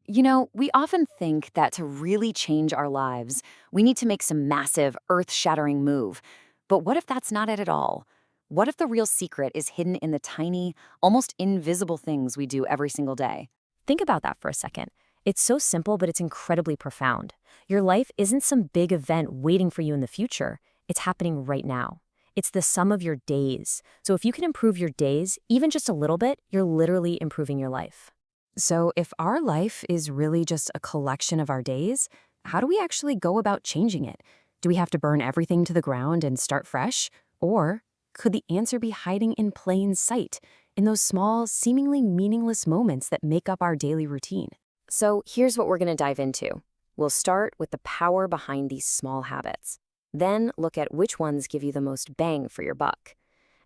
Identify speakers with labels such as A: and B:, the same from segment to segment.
A: We often think that to really change our lives, we need to make some massive, earth shattering move. But what if that's not it at all? What if the real secret is hidden in the tiny, almost invisible things we do every single day?
B: Think about that for a second. It's so simple, but it's incredibly profound. Your life isn't some big event waiting for you in the future. It's happening right now. It's the sum of your days. So if you can improve your days, even just a little bit, you're literally improving your life.
C: So, if our life is really just a collection of our days, how do we actually go about changing it? Do we have to burn everything to the ground and start fresh? Or could the answer be hiding in plain sight, in those small, seemingly meaningless moments that make up our daily routine?
B: So here's what we're going to dive into. We'll start with the power behind these small habits. Then look at which ones give you the most bang for your buck.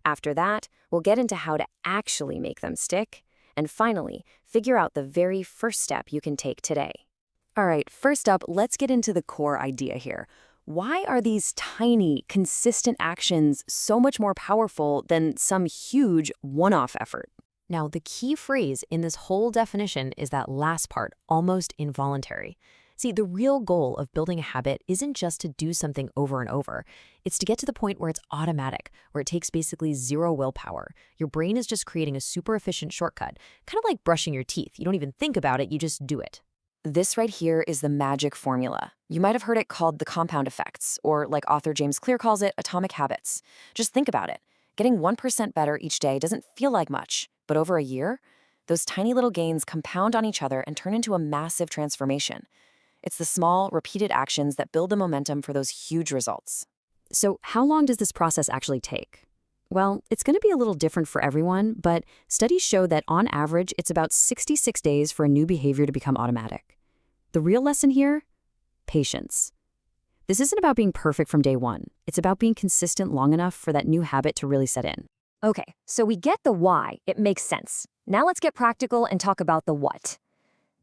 B: After that, we'll get into how to actually make them stick. And finally, figure out the very first step you can take today.
C: All right, first up, let's get into the core idea here. Why are these tiny, consistent actions so much more powerful than some huge one-off effort?
B: Now, the key phrase in this whole definition is that last part, almost involuntary. See, the real goal of building a habit isn't just to do something over and over. It's to get to the point where it's automatic, where it takes basically zero willpower. Your brain is just creating a super efficient shortcut, kind of like brushing your teeth. You don't even think about it, you just do it.
A: This right here is the magic formula. You might have heard it called the compound effects, or like author James Clear calls it, atomic habits. Just think about it. Getting 1% better each day doesn't feel like much, but over a year, those tiny little gains compound on each other and turn into a massive transformation. It's the small, repeated actions that build the momentum for those huge results.
C: So how long does this process actually take? Well, it's going to be a little different for everyone, but studies show that on average, it's about 66 days for a new behavior to become automatic. The real lesson here? Patience. This isn't about being perfect from day one. It's about being consistent long enough for that new habit to really set in.
D: Okay, so we get the why. It makes sense. Now let's get practical and talk about the what.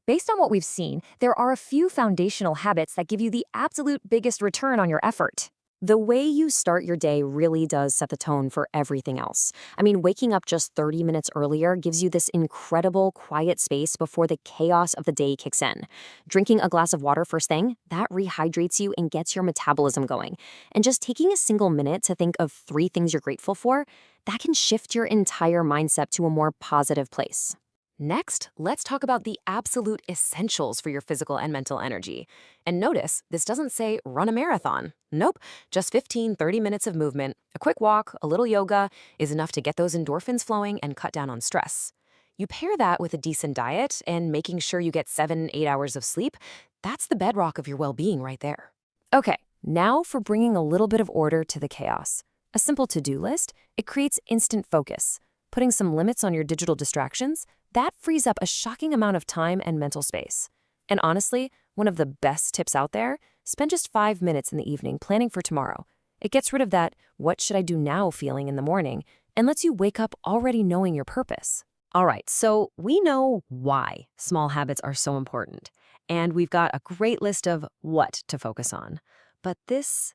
D: Based on what we've seen, there are a few foundational habits that give you the absolute biggest return on your effort.
B: The way you start your day really does set the tone for everything else. I mean, waking up just 30 minutes earlier gives you this incredible quiet space before the chaos of the day kicks in. Drinking a glass of water first thing, that rehydrates you and gets your metabolism going. And just taking a single minute to think of 3 things you're grateful for, that can shift your entire mindset to a more positive place.
C: Next, let's talk about the absolute essentials for your physical and mental energy. And notice, this doesn't say run a marathon. Nope, just 15-30 minutes of movement, a quick walk, a little yoga is enough to get those endorphins flowing and cut down on stress. You pair that with a decent diet and making sure you get 7-8 hours of sleep, that's the bedrock of your well-being right there. Okay, now for bringing a little bit of order to the chaos. A simple to-do list, it creates instant focus. Putting some limits on your digital distractions, that frees up a shocking amount of time and mental space. And honestly, one of the best tips out there, spend just 5 minutes in the evening planning for tomorrow. It gets rid of that what should I do now feeling in the morning and lets you wake up already knowing your purpose. All right, so we know why small habits are so important. And we've got a great list of what to focus on. But this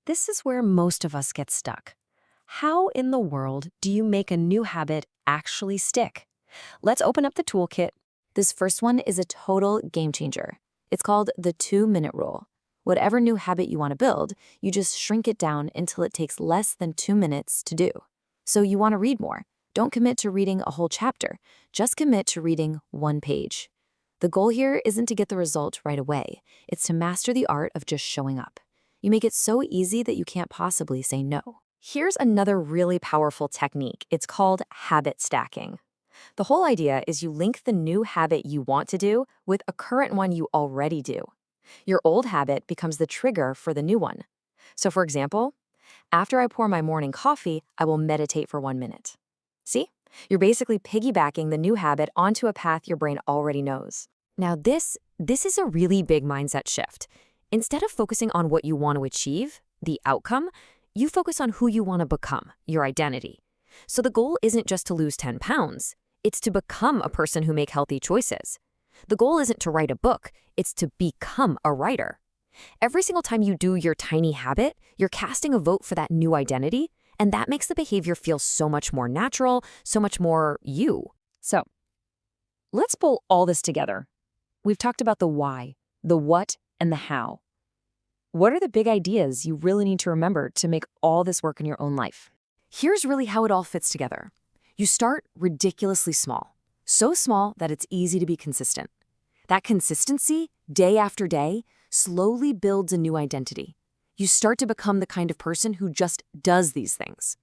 C: is where most of us get stuck. How in the world do you make a new habit actually stick? Let's open up the toolkit.
B: This first one is a total game changer. It's called the 2-minute rule. Whatever new habit you want to build, you just shrink it down until it takes less than 2 minutes to do. So you want to read more. Don't commit to reading a whole chapter. Just commit to reading 1 page. The goal here isn't to get the result right away. It's to master the art of just showing up. You make it so easy that you can't possibly say no.
D: Here's another really powerful technique. It's called habit stacking. The whole idea is you link the new habit you want to do with a current one you already do. Your old habit becomes the trigger for the new one. So for example, after I pour my morning coffee, I will meditate for 1 minute. See? You're basically piggybacking the new habit onto a path your brain already knows.
B: Now this is a really big mindset shift. Instead of focusing on what you want to achieve, the outcome, you focus on who you want to become, your identity. So the goal isn't just to lose 10 pounds. It's to become a person who makes healthy choices. The goal isn't to write a book, it's to become a writer. Every single time you do your tiny habit, you're casting a vote for that new identity, and that makes the behavior feel so much more natural, so much more you.
D: So, let's pull all this together.
A: We've talked about the why, the what, and the how. What are the big ideas you really need to remember to make all this work in your own life? Here's really how it all fits together. You start ridiculously small, so small that it's easy to be consistent. That consistency, day after day, slowly builds a new identity. You start to become the kind of person who just does these things.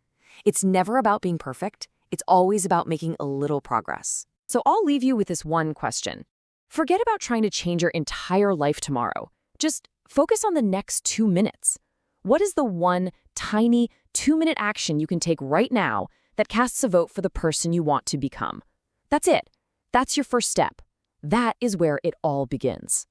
A: It's never about being perfect. It's always about making a little progress. So I'll leave you with this one question. Forget about trying to change your entire life tomorrow. Just focus on the next 2 minutes. What is the one tiny 2-minute action you can take right now that casts a vote for the person you want to become? That's it. That's your first step. That is where it all begins.